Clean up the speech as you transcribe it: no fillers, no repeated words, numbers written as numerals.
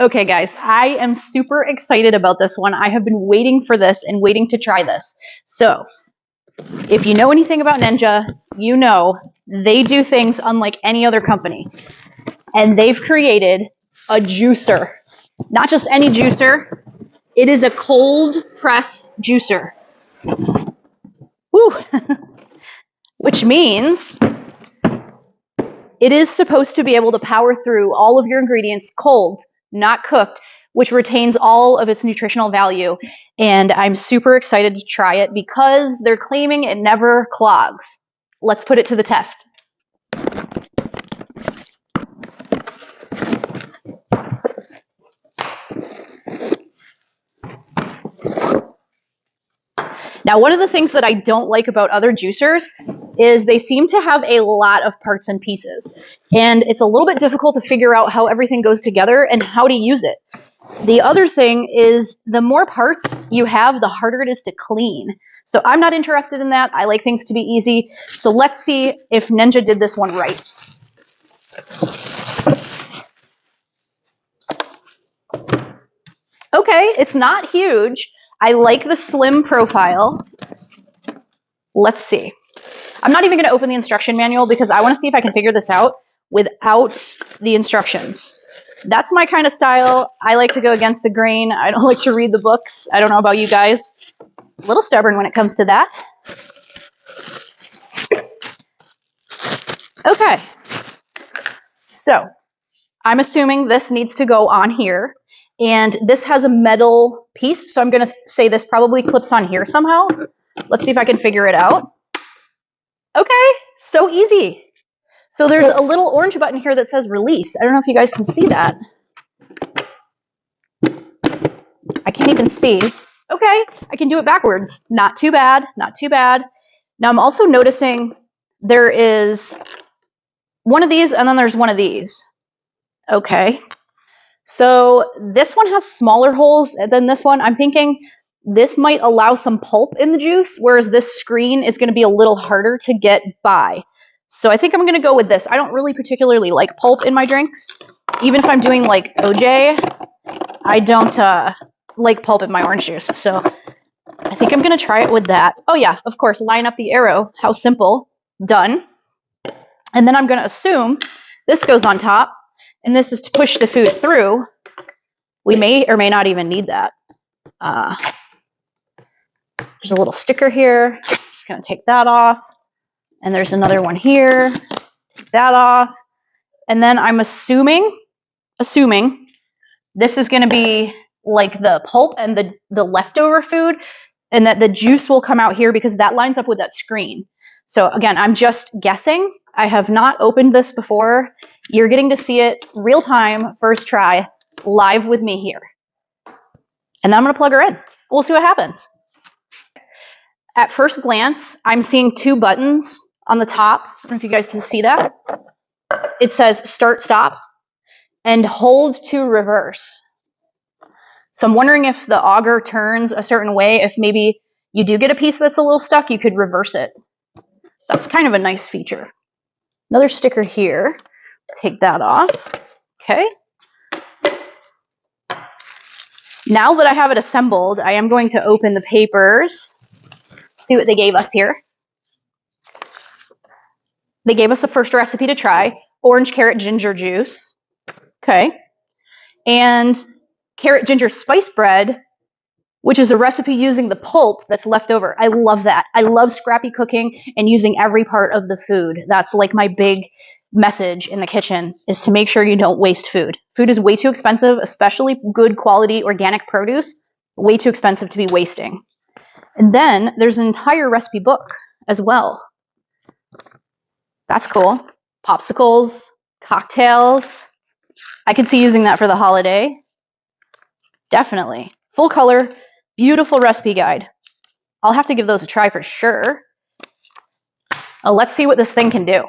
Okay, guys, I am super excited about this one. I have been waiting for this and waiting to try this. So, if you know anything about Ninja, you know they do things unlike any other company. And they've created a juicer. Not just any juicer, it is a cold press juicer. Woo! Which means it is supposed to be able to power through all of your ingredients cold, not cooked, which retains all of its nutritional value. And I'm super excited to try it because they're claiming it never clogs. Let's put it to the test. Now, one of the things that I don't like about other juicers is they seem to have a lot of parts and pieces. And it's a little bit difficult to figure out how everything goes together and how to use it. The other thing is the more parts you have, the harder it is to clean. So I'm not interested in that. I like things to be easy. So let's see if Ninja did this one right. Okay, it's not huge. I like the slim profile. Let's see. I'm not even going to open the instruction manual because I want to see if I can figure this out without the instructions. That's my kind of style. I like to go against the grain. I don't like to read the books. I don't know about you guys. A little stubborn when it comes to that. Okay. So I'm assuming this needs to go on here. And this has a metal piece. So I'm going to say this probably clips on here somehow. Let's see if I can figure it out. Okay, so easy. So there's a little orange button here that says release. I don't know if you guys can see that. I can't even see. Okay, I can do it backwards. Not too bad, not too bad. Now I'm also noticing there is one of these and then there's one of these. Okay, so this one has smaller holes than this one. I'm thinking this might allow some pulp in the juice, whereas this screen is going to be a little harder to get by. So I think I'm going to go with this. I don't really particularly like pulp in my drinks. Even if I'm doing like OJ, I don't like pulp in my orange juice. So I think I'm going to try it with that. Oh yeah, of course, line up the arrow. How simple. Done. And then I'm going to assume this goes on top, and this is to push the food through. We may or may not even need that. There's a little sticker here. Just going to take that off. And there's another one here. Take that off. And then I'm assuming this is going to be like the pulp and the leftover food, and that the juice will come out here because that lines up with that screen. So again, I'm just guessing. I have not opened this before. You're getting to see it real time, first try, live with me here. And then I'm going to plug her in. We'll see what happens. At first glance, I'm seeing two buttons on the top. I don't know if you guys can see that. It says start, stop, and hold to reverse. So I'm wondering if the auger turns a certain way, if maybe you do get a piece that's a little stuck, you could reverse it. That's kind of a nice feature. Another sticker here. Take that off. Okay. Now that I have it assembled, I am going to open the papers. See what they gave us here. They gave us a first recipe to try. Orange carrot ginger juice. Okay. And carrot ginger spice bread, which is a recipe using the pulp that's left over. I love that. I love scrappy cooking and using every part of the food. That's like my big message in the kitchen, is to make sure you don't waste food. Food is way too expensive, especially good quality organic produce, way too expensive to be wasting. And then there's an entire recipe book as well. That's cool. Popsicles, cocktails. I could see using that for the holiday. Definitely. Full color, beautiful recipe guide. I'll have to give those a try for sure. Let's see what this thing can do.